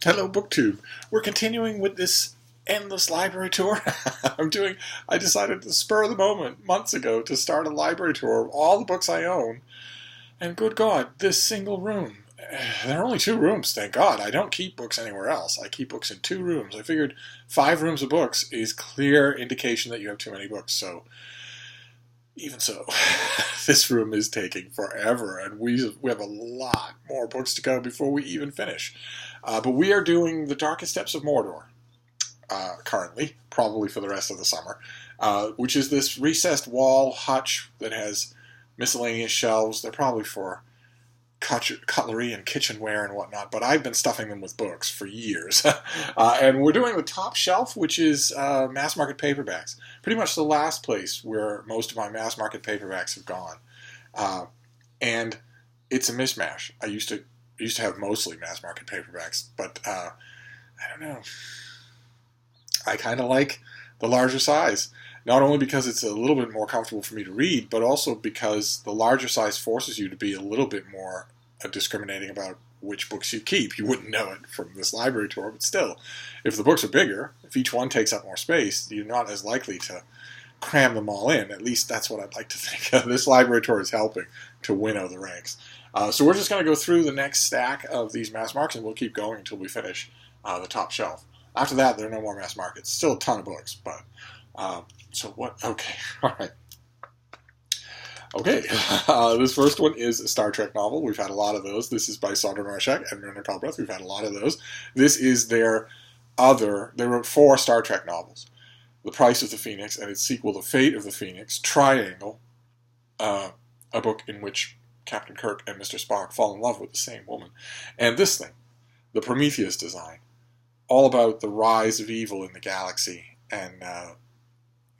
Hello, BookTube. We're continuing with this endless library tour. I decided to spur of the moment months ago to start a library tour of all the books I own. And good God, this single room. There are only 2 rooms, thank God. I don't keep books anywhere else. I keep books in 2 rooms. I figured 5 rooms of books is clear indication that you have too many books. So, even so, this room is taking forever, and we have a lot more books to go before we even finish. But we are doing The Darkest Steps of Mordor currently, probably for the rest of the summer, which is this recessed wall hutch that has miscellaneous shelves. They're probably for cutlery and kitchenware and whatnot, but I've been stuffing them with books for years. And we're doing the top shelf, which is mass market paperbacks. Pretty much the last place where most of my mass market paperbacks have gone. And it's a mishmash. I used to have mostly mass market paperbacks, but I don't know. I kind of like the larger size. Not only because it's a little bit more comfortable for me to read, but also because the larger size forces you to be a little bit more discriminating about which books you keep. You wouldn't know it from this library tour, but still, if the books are bigger, if each one takes up more space, you're not as likely to cram them all in. At least that's what I'd like to think. This library tour is helping to winnow the ranks. So we're just going to go through the next stack of these mass markets, and we'll keep going until we finish the top shelf. After that, there are no more mass markets. Still a ton of books, but... So what? Okay, all right. Okay, this first one is a Star Trek novel. We've had a lot of those. This is by Sandra Marshak and Werner Kalbreth. We've had a lot of those. This is they wrote 4 Star Trek novels. The Price of the Phoenix and its sequel, The Fate of the Phoenix, Triangle, a book in which Captain Kirk and Mr. Spock fall in love with the same woman. And this thing, The Prometheus Design, all about the rise of evil in the galaxy and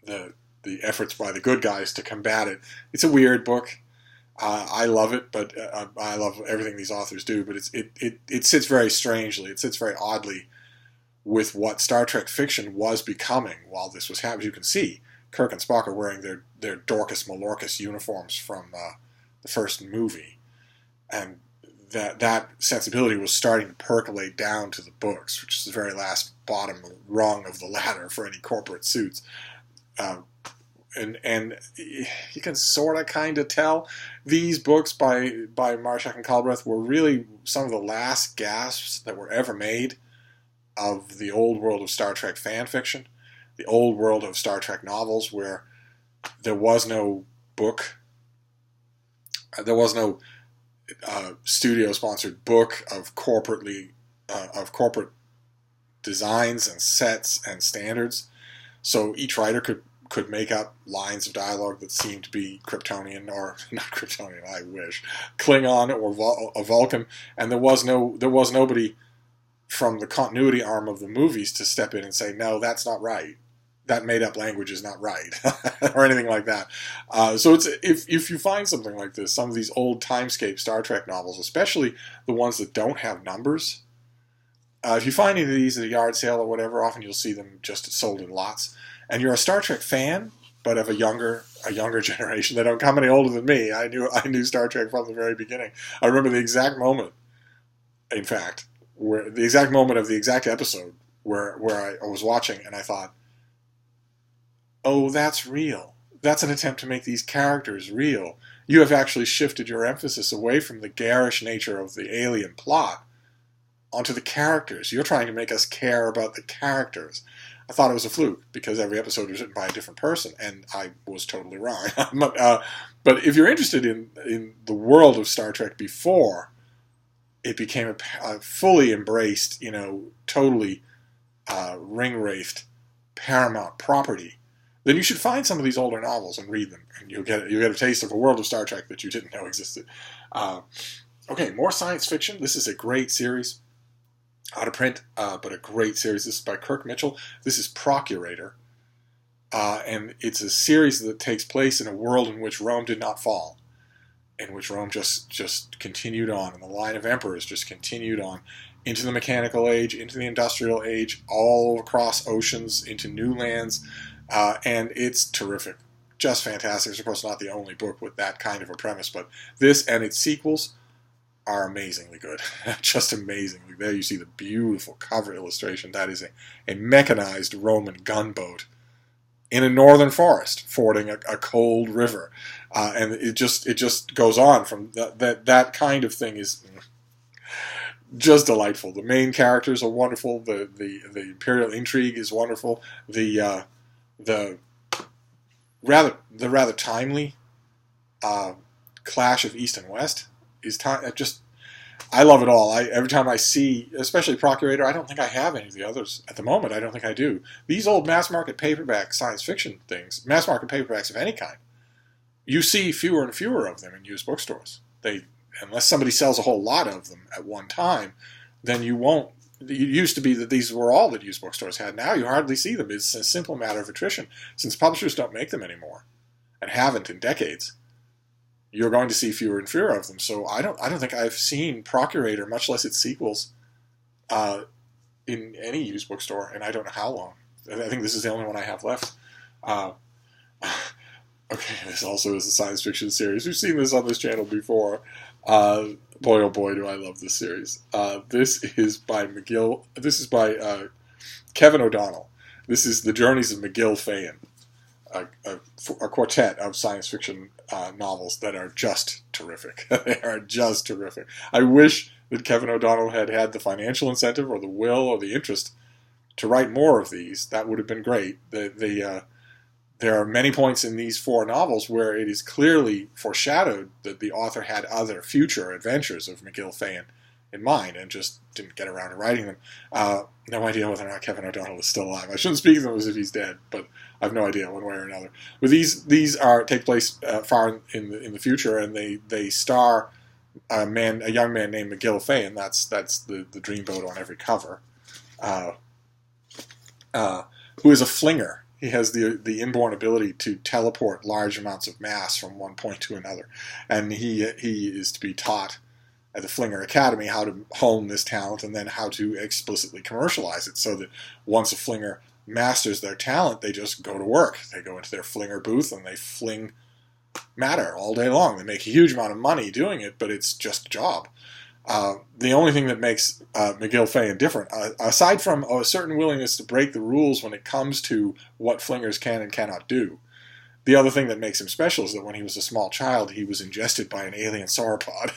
the efforts by the good guys to combat it. It's a weird book. I love it, but I love everything these authors do. But it sits very strangely. It sits very oddly with what Star Trek fiction was becoming while this was happening. You can see Kirk and Spock are wearing their Dorcas Malorcas uniforms from the first movie, and that sensibility was starting to percolate down to the books, which is the very last bottom rung of the ladder for any corporate suits. And you can sort of kind of tell these books by Marshak and Kalbreth were really some of the last gasps that were ever made of the old world of Star Trek fan fiction, the old world of Star Trek novels, where there was no book, there was no studio-sponsored book of corporate designs and sets and standards. So each writer could make up lines of dialogue that seemed to be Kryptonian, or not Kryptonian, I wish, Klingon or Vulcan, and there was nobody from the continuity arm of the movies to step in and say, no, that's not right. That made-up language is not right, or anything like that. So it's if you find something like this, some of these old timescape Star Trek novels, especially the ones that don't have numbers, if you find any of these at a yard sale or whatever, often you'll see them just sold in lots. And you're a Star Trek fan, but of a younger generation. They don't come any older than me. I knew Star Trek from the very beginning. I remember the exact moment, in fact, where the exact moment of the exact episode where I was watching and I thought, oh, that's real. That's an attempt to make these characters real. You have actually shifted your emphasis away from the garish nature of the alien plot onto the characters. You're trying to make us care about the characters. I thought it was a fluke because every episode was written by a different person, and I was totally wrong. But if you're interested in the world of Star Trek before it became a fully embraced, totally ring-wraithed Paramount property, then you should find some of these older novels and read them, and you'll get a taste of a world of Star Trek that you didn't know existed. Okay, more science fiction. This is a great series. Out of print, but a great series. This is by Kirk Mitchell. This is Procurator. And it's a series that takes place in a world in which Rome did not fall. In which Rome just continued on. And the line of emperors just continued on. Into the mechanical age, into the industrial age, all across oceans, into new lands. And it's terrific. Just fantastic. It's of course not the only book with that kind of a premise. But this and its sequels are amazingly good. Just amazingly. There you see the beautiful cover illustration. That is a mechanized Roman gunboat in a northern forest, fording a cold river, and it just goes on from that kind of thing is just delightful. The main characters are wonderful. The imperial intrigue is wonderful. The rather timely clash of East and West is just. I love it all. Every time I see, especially Procurator, I don't think I have any of the others at the moment. I don't think I do. These old mass market paperback science fiction things, mass market paperbacks of any kind, you see fewer and fewer of them in used bookstores. Unless somebody sells a whole lot of them at one time, then you won't. It used to be that these were all that used bookstores had. Now you hardly see them. It's a simple matter of attrition, since publishers don't make them anymore, and haven't in decades. You're going to see fewer and fewer of them. So I don't think I've seen Procurator, much less its sequels, in any used bookstore, and I don't know how long. I think this is the only one I have left. Okay, this also is a science fiction series. We've seen this on this channel before. Boy, oh boy, do I love this series. This is by McGill. This is by Kevin O'Donnell. This is The Journeys of McGill Fayen, a quartet of science fiction novels that are just terrific. They are just terrific. I wish that Kevin O'Donnell had had the financial incentive or the will or the interest to write more of these. That would have been great. There are many points in these 4 novels where it is clearly foreshadowed that the author had other future adventures of McGill Fayen in mind and just didn't get around to writing them. No idea whether or not Kevin O'Donnell is still alive. I shouldn't speak of him as if he's dead, but I have no idea one way or another. But these take place far in the future, and they star a young man named McGill Fayen. That's the dreamboat on every cover. Who is a flinger. He has the inborn ability to teleport large amounts of mass from one point to another, and he is to be taught at the Flinger Academy how to hone this talent and then how to explicitly commercialize it, so that once a flinger masters their talent, they just go to work. They go into their flinger booth and they fling matter all day long. They make a huge amount of money doing it, but it's just a job. The only thing that makes McGill Fayen different, aside from a certain willingness to break the rules when it comes to what flingers can and cannot do, the other thing that makes him special is that when he was a small child, he was ingested by an alien sauropod.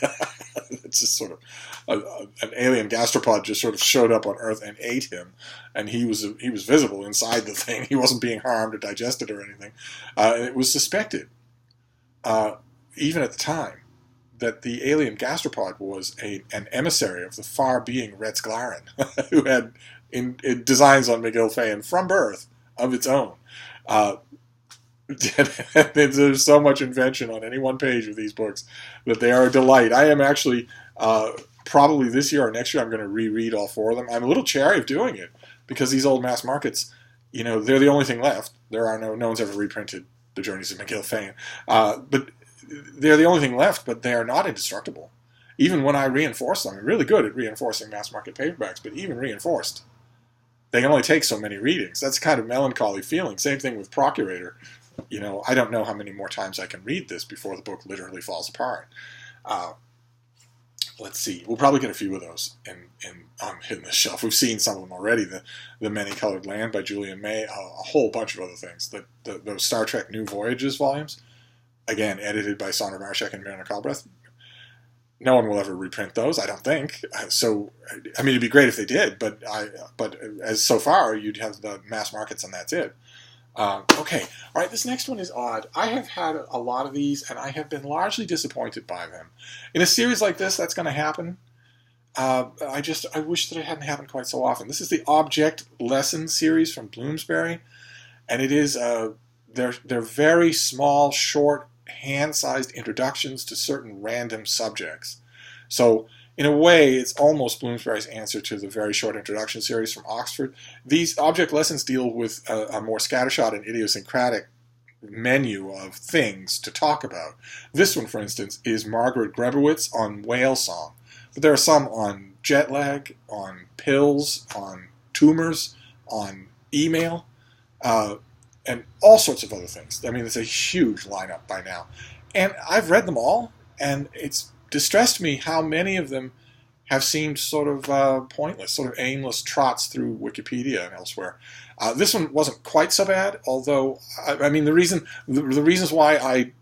It's just sort of an alien gastropod just sort of showed up on Earth and ate him, and he was visible inside the thing. He wasn't being harmed or digested or anything. It was suspected, even at the time, that the alien gastropod was an emissary of the far-being Retzglaren, who had designs on McGill Fayen from birth of its own. There's so much invention on any one page of these books that they are a delight. I am actually, probably this year or next year, I'm going to reread all 4 of them. I'm a little chary of doing it, because these old mass markets, they're the only thing left. No one's ever reprinted The Journeys of McGill Fayen. But they're the only thing left, but they are not indestructible. Even when I reinforce them, I'm really good at reinforcing mass market paperbacks, but even reinforced, they can only take so many readings. That's kind of melancholy feeling. Same thing with Procurator. I don't know how many more times I can read this before the book literally falls apart. Let's see. We'll probably get a few of those hitting the shelf. We've seen some of them already. The Many-Colored Land by Julian May, a whole bunch of other things. Those Star Trek New Voyages volumes, again, edited by Sondra Marshak and Marina Kalbreth. No one will ever reprint those, I don't think. So, I mean, it'd be great if they did, but as so far, you'd have the mass markets and that's it. Okay, all right, this next one is odd. I have had a lot of these, and I have been largely disappointed by them. In a series like this, that's going to happen. I wish that it hadn't happened quite so often. This is the Object Lesson series from Bloomsbury, and it is, they're very small, short, hand-sized introductions to certain random subjects. So, in a way, it's almost Bloomsbury's answer to the very short introduction series from Oxford. These object lessons deal with a more scattershot and idiosyncratic menu of things to talk about. This one, for instance, is Margaret Grebowitz on whale song. But there are some on jet lag, on pills, on tumors, on email, and all sorts of other things. I mean, it's a huge lineup by now. And I've read them all, and it's distressed me how many of them have seemed sort of pointless, sort of aimless trots through Wikipedia and elsewhere. This one wasn't quite so bad, although I mean the reasons why I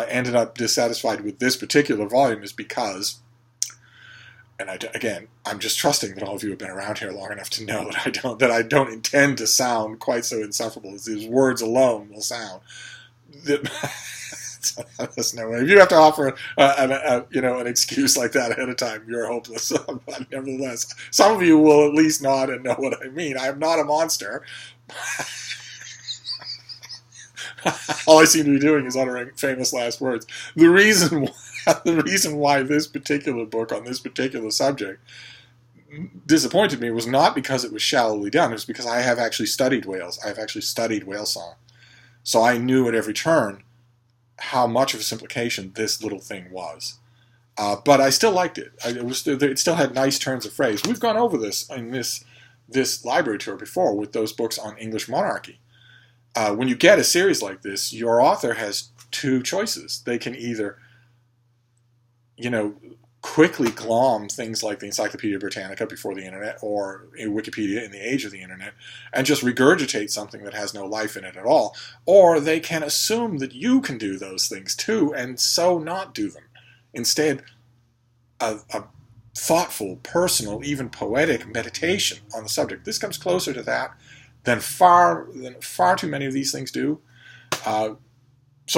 ended up dissatisfied with this particular volume is because, and again, I'm just trusting that all of you have been around here long enough to know that I don't intend to sound quite so insufferable as these words alone will sound. There's no way. If you have to offer an excuse like that ahead of time, you're hopeless. But nevertheless, some of you will at least nod and know what I mean. I am not a monster. All I seem to be doing is uttering famous last words. The reason why this particular book on this particular subject disappointed me was not because it was shallowly done. It was because I have actually studied whales. I have actually studied whale song. So I knew at every turn how much of a simplification this little thing was. But I still liked it. It still had nice turns of phrase. We've gone over this in this library tour before with those books on English monarchy. When you get a series like this, your author has two choices. They can either, quickly glom things like the Encyclopedia Britannica before the internet, or Wikipedia in the age of the internet, and just regurgitate something that has no life in it at all. Or they can assume that you can do those things too, and so not do them. Instead, a thoughtful, personal, even poetic meditation on the subject. This comes closer to that than far too many of these things do. So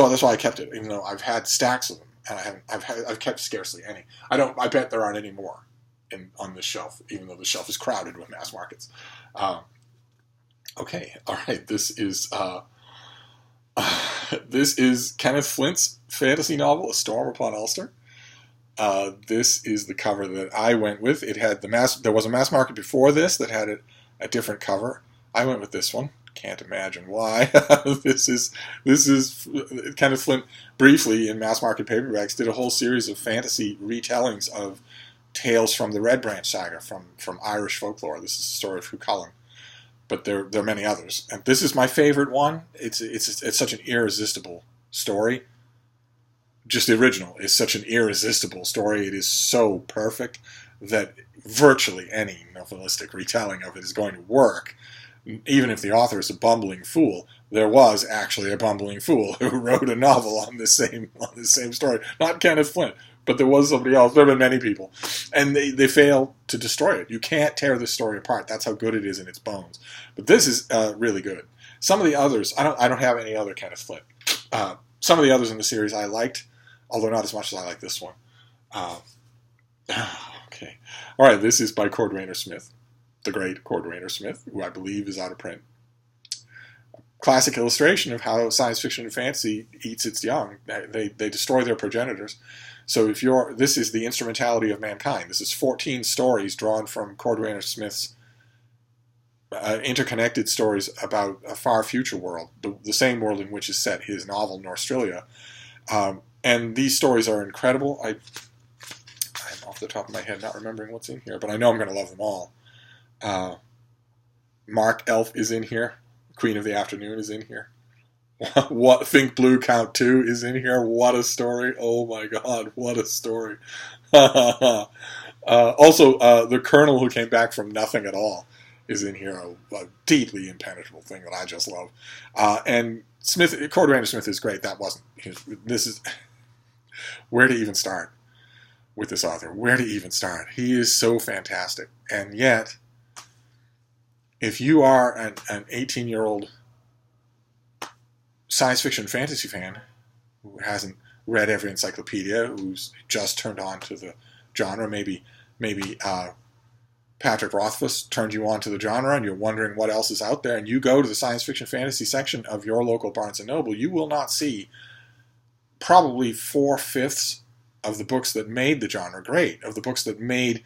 that's why I kept it, even though I've had stacks of them. And I've kept scarcely any. I bet there aren't any more on this shelf, even though the shelf is crowded with mass markets. Okay, all right. This is Kenneth Flint's fantasy novel, A Storm Upon Ulster. This is the cover that I went with. It had there was a mass market before this that had a different cover. I went with this one. Can't imagine why. This is Kenneth Flint briefly in mass market paperbacks did a whole series of fantasy retellings of tales from the Red Branch saga from Irish folklore. This is the story of Hugh Cullen, but there are many others, and this is my favorite one. It's such an irresistible story. Just the original is such an irresistible story. It is so perfect that virtually any novelistic retelling of it is going to work. Even if the author is a bumbling fool, there was actually a bumbling fool who wrote a novel on this same story. Not Kenneth Flint, but there was somebody else. There have been many people. And they fail to destroy it. You can't tear this story apart. That's how good it is in its bones. But this is really good. Some of the others, I don't have any other Kenneth Flint. Some of the others in the series I liked, although not as much as I like this one. Okay. All right, this is by Cordwainer Smith. The great Cordwainer Smith, who I believe is out of print. Classic illustration of how science fiction and fantasy eats its young. They destroy their progenitors. So this is the instrumentality of mankind. This is 14 stories drawn from Cordwainer Smith's interconnected stories about a far future world, the same world in which is set his novel Norstrilia. And these stories are incredible. I'm off the top of my head not remembering what's in here, but I know I'm going to love them all. Mark Elf is in here. Queen of the Afternoon is in here. What Think Blue Count 2 is in here. What a story. Oh my god, what a story. Also, the Colonel who came back from nothing at all is in here. A deeply impenetrable thing that I just love. And Cordwainer Smith is great. This is where to even start with this author. Where to even start. He is so fantastic. And yet, if you are an 18-year-old science fiction fantasy fan who hasn't read every encyclopedia, who's just turned on to the genre, maybe Patrick Rothfuss turned you on to the genre and you're wondering what else is out there, and you go to the science fiction fantasy section of your local Barnes & Noble, you will not see probably 4/5 of the books that made the genre great, of the books that made,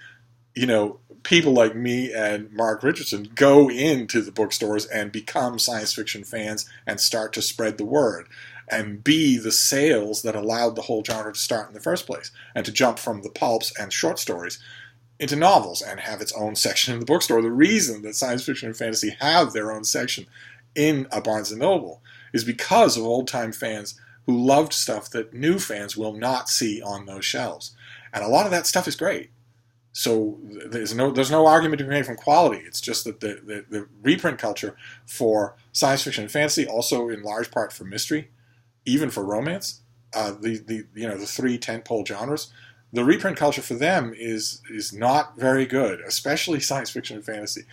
people like me and Mark Richardson go into the bookstores and become science fiction fans and start to spread the word and be the sales that allowed the whole genre to start in the first place, and to jump from the pulps and short stories into novels and have its own section in the bookstore. The reason that science fiction and fantasy have their own section in a Barnes & Noble is because of old-time fans who loved stuff that new fans will not see on those shelves. And a lot of that stuff is great. So there's no argument to be made from quality. It's just that the reprint culture for science fiction and fantasy, also in large part for mystery, even for romance, the three tentpole genres, the reprint culture for them is not very good, especially science fiction and fantasy.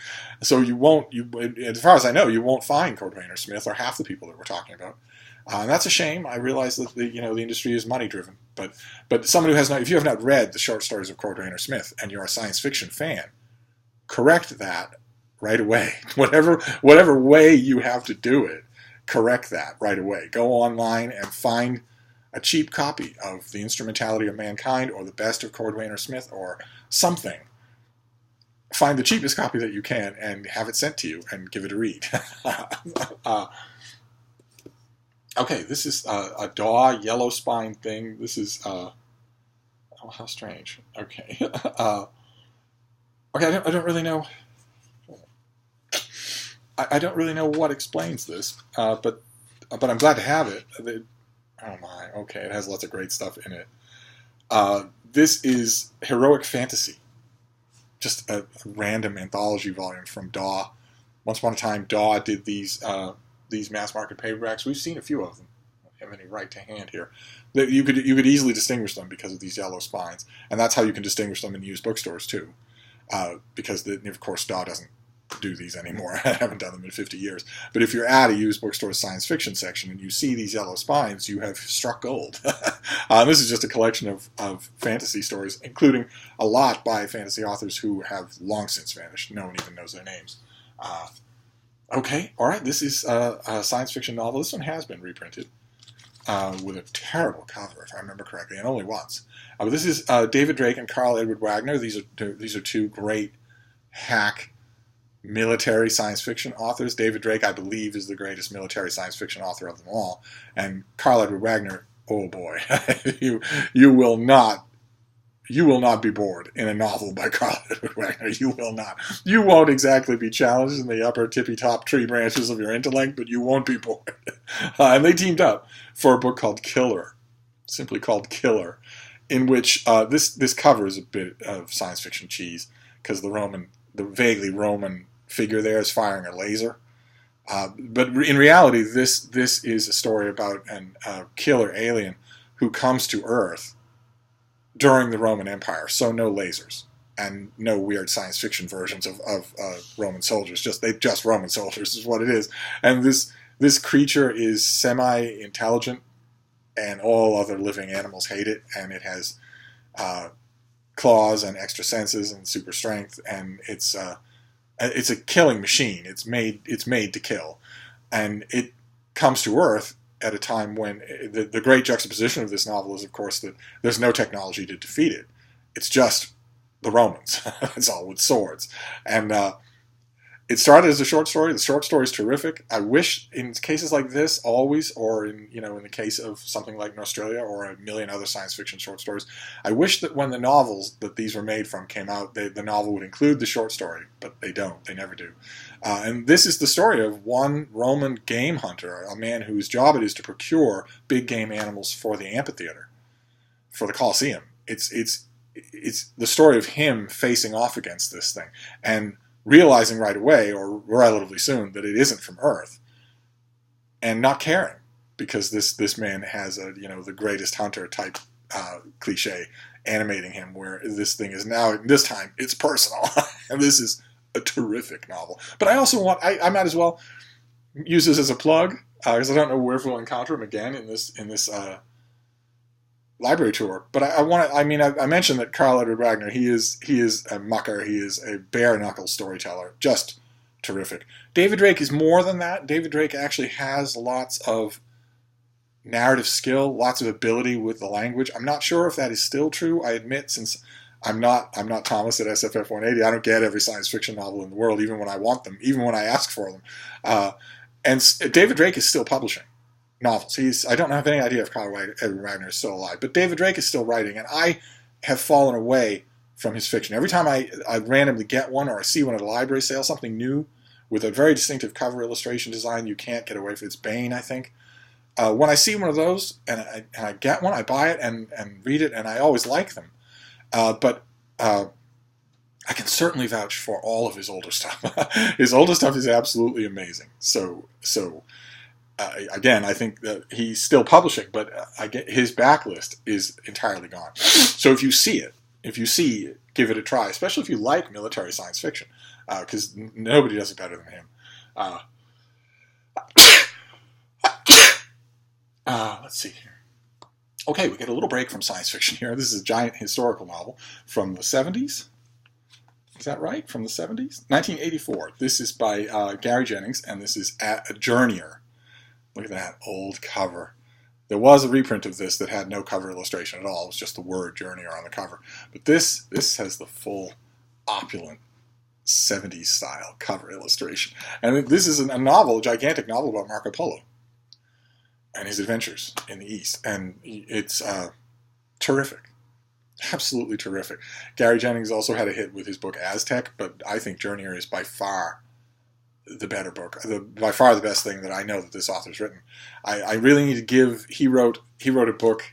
So as far as I know, you won't find Cordwainer Smith or half the people that we're talking about. And that's a shame. I realize that the industry is money driven, but someone who has not, if you have not read the short stories of Cordwainer Smith and you're a science fiction fan, correct that right away. Whatever way you have to do it, correct that right away. Go online and find a cheap copy of The Instrumentality of Mankind or The Best of Cordwainer Smith or something. Find the cheapest copy that you can and have it sent to you and give it a read. Okay, this is a DAW yellow spine thing. This is, oh, how strange. Okay. Okay, I don't really know. I don't really know what explains this, but I'm glad to have it. Oh my, okay, it has lots of great stuff in it. This is Heroic Fantasy. Just a random anthology volume from DAW. Once upon a time, DAW did these mass market paperbacks. We've seen a few of them. I don't have any right to hand here. You could easily distinguish them because of these yellow spines, and that's how you can distinguish them in used bookstores too. Because of course DAW doesn't do these anymore. I haven't done them in 50 years. But if you're at a used bookstore's science fiction section and you see these yellow spines, you have struck gold. This is just a collection of fantasy stories, including a lot by fantasy authors who have long since vanished. No one even knows their names. Okay, all right, this is a science fiction novel. This one has been reprinted with a terrible cover, if I remember correctly, and only once. But this is David Drake and Carl Edward Wagner. These are two great hack military science fiction authors. David Drake, I believe, is the greatest military science fiction author of them all. And Carl Edward Wagner, oh boy, you will not be bored in a novel by Carl Edward Wagner. You will not. You won't exactly be challenged in the upper tippy-top tree branches of your intellect, but you won't be bored. And they teamed up for a book called Killer, simply called Killer, in which this covers a bit of science fiction cheese because the vaguely Roman figure there is firing a laser. But in reality, this is a story about a killer alien who comes to Earth during the Roman Empire. So no lasers and no weird science fiction versions of Roman soldiers. Just Roman soldiers is what it is. And this creature is semi-intelligent, and all other living animals hate it. And it has claws and extra senses and super strength, and it's a killing machine. It's made to kill, and it comes to Earth at a time when the great juxtaposition of this novel is, of course, that there's no technology to defeat it. It's just the Romans. It's all with swords, and it started as a short story. The short story is terrific. I wish in cases like this, always, or in the case of something like Australia or a million other science fiction short stories, I wish that when the novels that these were made from came out, the novel would include the short story, but they don't. They never do. And this is the story of one Roman game hunter, a man whose job it is to procure big game animals for the amphitheater, for the Colosseum. It's the story of him facing off against this thing and realizing right away, or relatively soon, that it isn't from Earth, and not caring, because this man has the greatest hunter type cliche animating him, where this thing is now, this time, it's personal. And this is a terrific novel. But I also I might as well use this as a plug, because I don't know where we'll encounter him again in this library tour. But I mentioned that Carl Edward Wagner, he is a mucker. He is a bare-knuckle storyteller. Just terrific. David Drake is more than that. David Drake actually has lots of narrative skill, lots of ability with the language. I'm not sure if that is still true. I admit, since I'm not Thomas at SFF 180, I don't get every science fiction novel in the world, even when I want them, even when I ask for them. And David Drake is still publishing novels. I don't have any idea if Carl Edward Wagner is still alive, but David Drake is still writing, and I have fallen away from his fiction. Every time I randomly get one, or I see one at a library sale, something new with a very distinctive cover illustration design, you can't get away from it's Bane, I think. When I see one of those and I get one, I buy it and read it, and I always like them. But I can certainly vouch for all of his older stuff. His older stuff is absolutely amazing. So again, I think that he's still publishing, but his backlist is entirely gone. So if you see it, give it a try, especially if you like military science fiction, because nobody does it better than him. Let's see here. Okay, we get a little break from science fiction here. This is a giant historical novel from the 70s. Is that right? From the 70s? 1984. This is by Gary Jennings, and this is a Journeyer. Look at that old cover. There was a reprint of this that had no cover illustration at all. It was just the word Journeyer on the cover. But this has the full opulent 70s style cover illustration. And this is a novel, a gigantic novel about Marco Polo and his adventures in the East. And it's terrific. Absolutely terrific. Gary Jennings also had a hit with his book Aztec, but I think Journeyer is by far the better book, by far the best thing that I know that this author's written. I really need to give, he wrote a book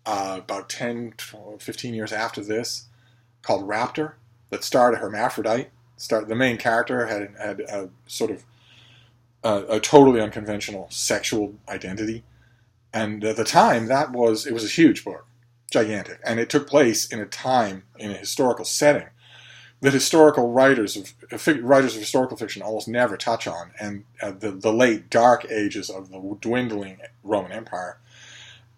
about 10, 12, 15 years after this called Raptor that starred a hermaphrodite. The main character had a sort of a totally unconventional sexual identity. And at the time, it was a huge book, gigantic. And it took place in a time, in a historical setting, that historical writers of historical fiction almost never touch on, and the late dark ages of the dwindling Roman Empire.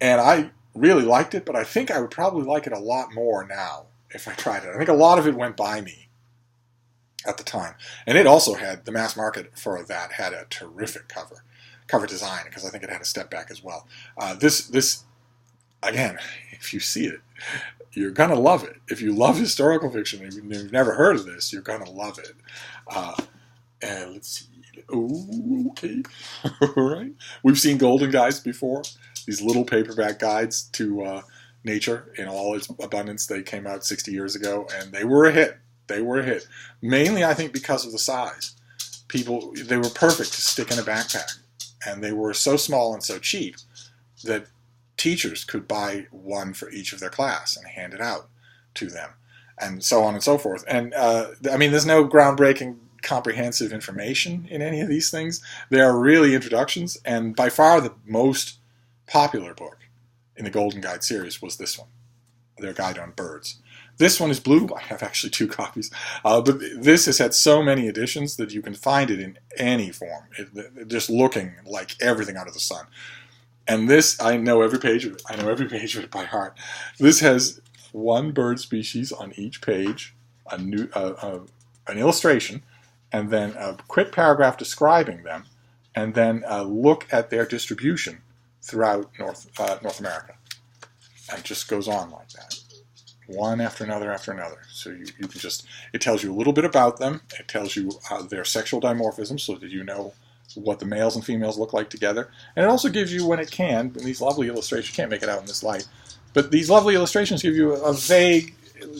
And I really liked it, but I think I would probably like it a lot more now if I tried it. I think a lot of it went by me at the time. And it also had, the mass market for that had a terrific cover design, because I think it had a step back as well. This again, if you see it, you're going to love it. If you love historical fiction and you've never heard of this, you're going to love it. And let's see. Oh, okay. All right. We've seen Golden Guides before. These little paperback guides to nature in all its abundance. They came out 60 years ago, and they were a hit. Mainly, I think, because of the size. They were perfect to stick in a backpack. And they were so small and so cheap that teachers could buy one for each of their class and hand it out to them, and so on and so forth. And there's no groundbreaking, comprehensive information in any of these things. They are really introductions, and by far the most popular book in the Golden Guide series was this one, their guide on birds. This one is blue. I have actually 2 copies. But this has had so many editions that you can find it in any form, just looking like everything under the sun. And this, I know every page of it by heart. This has one bird species on each page, an illustration, and then a quick paragraph describing them, and then a look at their distribution throughout North America. And it just goes on like that, one after another after another. So you can just, it tells you a little bit about them. It tells you their sexual dimorphism, so that you know what the males and females look like together. And it also gives you, when it can, these lovely illustrations, you can't make it out in this light, but these lovely illustrations give you a vague,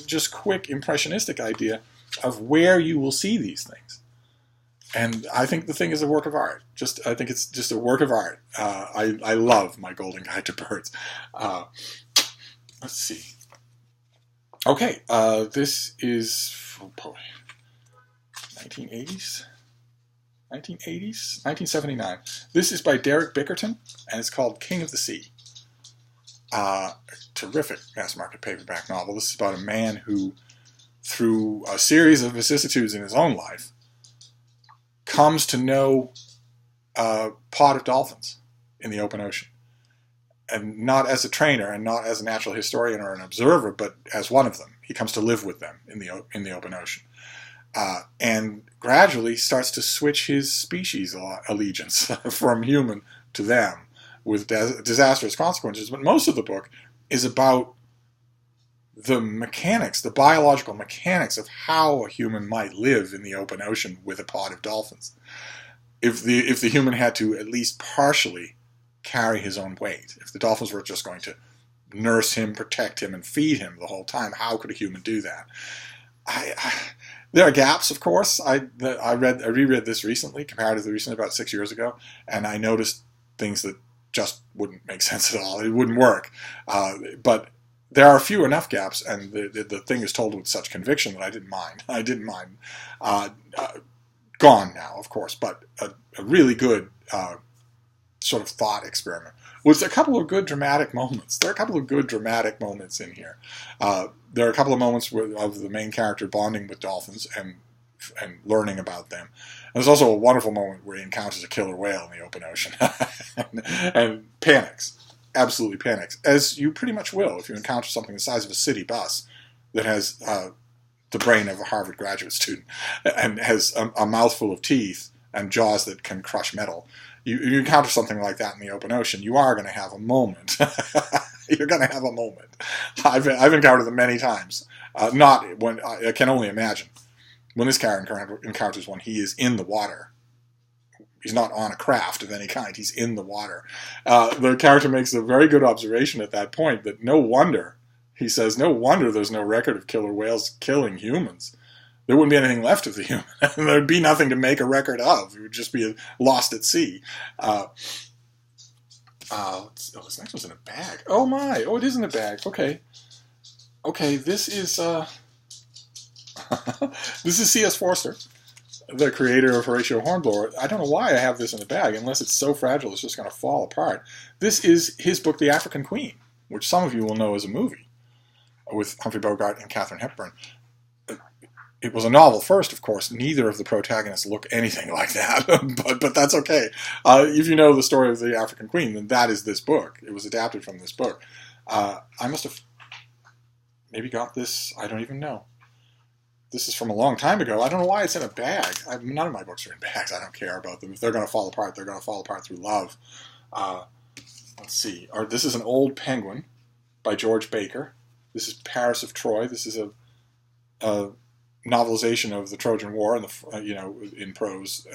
just quick, impressionistic idea of where you will see these things. And I think the thing is a work of art. I think it's just a work of art. I love my Golden Guide to Birds. Let's see. Okay, this is, 1980s? 1979. This is by Derek Bickerton, and it's called King of the Sea. Terrific mass market paperback novel. This is about a man who, through a series of vicissitudes in his own life, comes to know a pod of dolphins in the open ocean. And not as a trainer and not as a natural historian or an observer, but as one of them. He comes to live with them in the open ocean. And gradually starts to switch his species allegiance from human to them, with disastrous consequences. But most of the book is about the mechanics, the biological mechanics of how a human might live in the open ocean with a pod of dolphins. If the human had to at least partially carry his own weight, if the dolphins were just going to nurse him, protect him, and feed him the whole time, how could a human do that? There are gaps, of course. I reread this recently, comparatively recently, about 6 years ago, and I noticed things that just wouldn't make sense at all. It wouldn't work. But there are few enough gaps, and the thing is told with such conviction that I didn't mind. I didn't mind. Gone now, of course, but a really good sort of thought experiment. With a couple of good dramatic moments. There are a couple of good dramatic moments in here. There are a couple of moments of the main character bonding with dolphins and learning about them. And there's also a wonderful moment where he encounters a killer whale in the open ocean and panics. Absolutely panics, as you pretty much will if you encounter something the size of a city bus that has the brain of a Harvard graduate student and has a mouthful of teeth and jaws that can crush metal. You encounter something like that in the open ocean, you are going to have a moment. You're going to have a moment. I've encountered them many times. Not when I can only imagine when this character encounters one. He is in the water. He's not on a craft of any kind. He's in the water. The character makes a very good observation at that point that no wonder, he says, no wonder there's no record of killer whales killing humans. There wouldn't be anything left of the human. There'd be nothing to make a record of. It would just be lost at sea. This next one's in a bag. Oh my! Oh, it is in a bag. Okay. Okay, this is this is C.S. Forster, the creator of Horatio Hornblower. I don't know why I have this in a bag, unless it's so fragile it's just going to fall apart. This is his book, The African Queen, which some of you will know as a movie, with Humphrey Bogart and Katharine Hepburn. It was a novel first, of course. Neither of the protagonists look anything like that, but that's okay. If you know the story of the African Queen, then that is this book. It was adapted from this book. I must have maybe got this. I don't even know. This is from a long time ago. I don't know why it's in a bag. None of my books are in bags. I don't care about them. If they're going to fall apart, they're going to fall apart through love. Let's see. This is An Old Penguin by George Baker. This is Paris of Troy. This is a novelization of the Trojan War, and in prose,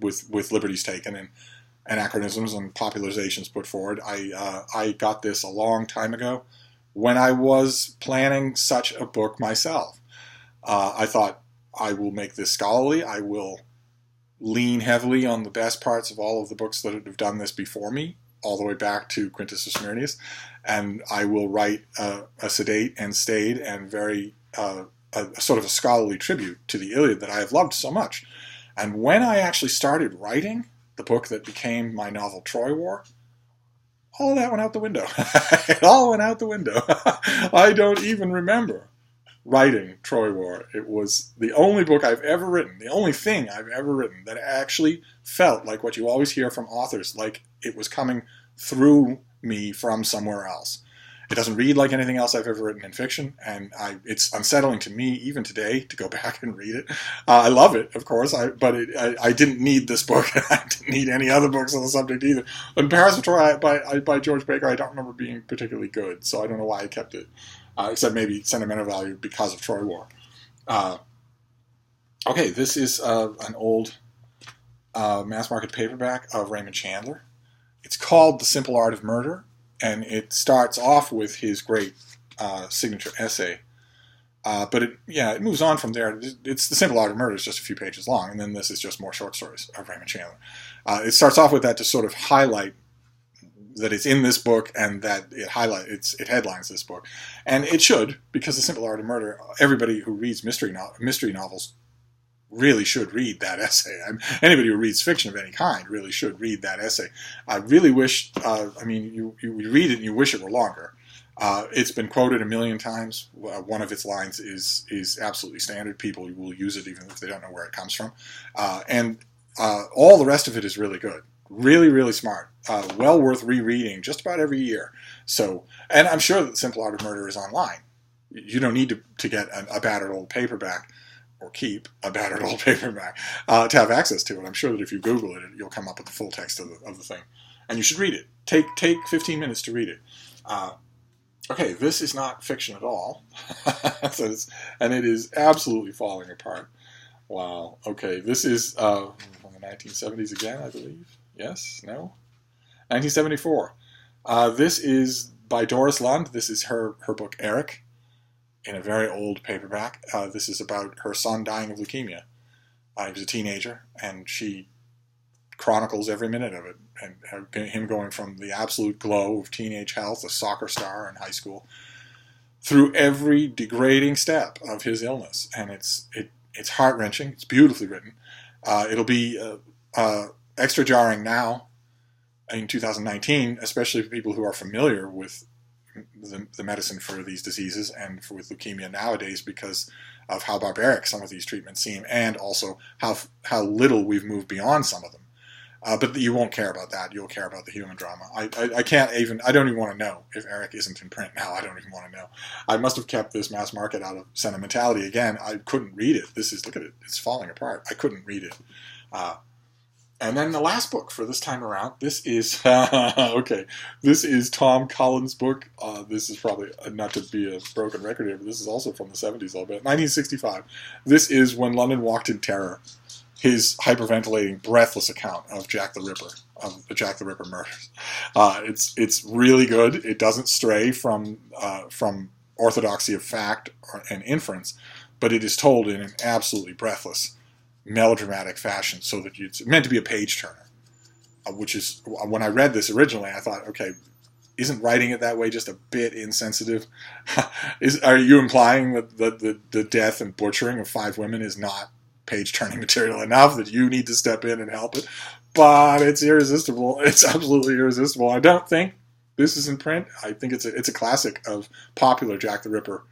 with liberties taken and anachronisms and popularizations put forward. I got this a long time ago when I was planning such a book myself. I thought, I will make this scholarly. I will lean heavily on the best parts of all of the books that have done this before me, all the way back to Quintus of Smyrnius, and I will write a sedate and staid and very a sort of a scholarly tribute to the Iliad that I have loved so much. And when I actually started writing the book that became my novel Troy War, all of that went out the window. It all went out the window. I don't even remember writing Troy War. It was the only book I've ever written, the only thing I've ever written that actually felt like what you always hear from authors, like it was coming through me from somewhere else. It doesn't read like anything else I've ever written in fiction, and it's unsettling to me even today to go back and read it. I love it, of course, but I didn't need this book. I didn't need any other books on the subject either. And Paris of Troy by George Baker, I don't remember being particularly good, so I don't know why I kept it, except maybe sentimental value because of Troy War. Okay, this is an old mass-market paperback of Raymond Chandler. It's called The Simple Art of Murder. And it starts off with his great signature essay. But it moves on from there. It's The Simple Art of Murder is just a few pages long, and then this is just more short stories of Raymond Chandler. It starts off with that to sort of highlight that it's in this book and that it headlines this book. And it should, because The Simple Art of Murder, everybody who reads mystery novels really should read that essay. Anybody who reads fiction of any kind really should read that essay. I really wish, you read it and you wish it were longer. It's been quoted a million times. One of its lines is absolutely standard. People will use it even if they don't know where it comes from. And all the rest of it is really good. Really, really smart. Well worth rereading just about every year. So, and I'm sure that The Simple Art of Murder is online. You don't need to get a battered old paperback or keep a battered old paperback to have access to it. I'm sure that if you Google it, you'll come up with the full text of the thing. And you should read it. Take 15 minutes to read it. Okay, this is not fiction at all. And it is absolutely falling apart. Wow. Okay, this is from the 1970s again, I believe. Yes? No? 1974. This is by Doris Lund. This is her book, Eric, in a very old paperback. This is about her son dying of leukemia. He was a teenager, and she chronicles every minute of it, and him going from the absolute glow of teenage health, a soccer star in high school, through every degrading step of his illness, and it's heart-wrenching. It's beautifully written. It'll be extra jarring now in 2019, especially for people who are familiar with the medicine for these diseases and with leukemia nowadays, because of how barbaric some of these treatments seem, and also how little we've moved beyond some of them. But you won't care about that. You'll care about the human drama. I don't even want to know if Eric isn't in print now. I don't even want to know. I must have kept this mass market out of sentimentality again. I couldn't read it. Look at it. It's falling apart. I couldn't read it. And then the last book for this time around, this is, okay, this is Tom Cullen's book. This is probably, not to be a broken record here, but this is also from the 70s a little bit. 1965. This is When London Walked in Terror. His hyperventilating, breathless account of Jack the Ripper, of the Jack the Ripper murders. It's really good. It doesn't stray from orthodoxy of fact and inference, but it is told in an absolutely breathless, melodramatic fashion, so that it's meant to be a page turner. Which is, when I read this originally, I thought, okay, isn't writing it that way just a bit insensitive? Are you implying that the death and butchering of 5 women is not page-turning material enough that you need to step in and help it? But it's irresistible. It's absolutely irresistible. I don't think this is in print. I think it's a classic of popular Jack the Ripper.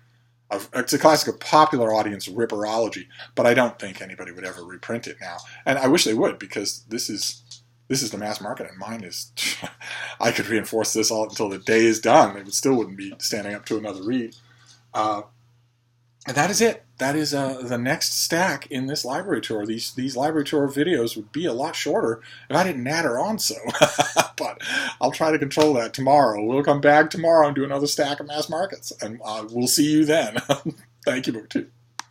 It's a classic of popular audience ripperology, but I don't think anybody would ever reprint it now. And I wish they would, because this is the mass market, and mine is... I could reinforce this all until the day is done. It still wouldn't be standing up to another read. And that is it. That is the next stack in this library tour. These library tour videos would be a lot shorter if I didn't natter on so. But I'll try to control that tomorrow. We'll come back tomorrow and do another stack of mass markets. And we'll see you then. Thank you, BookTube.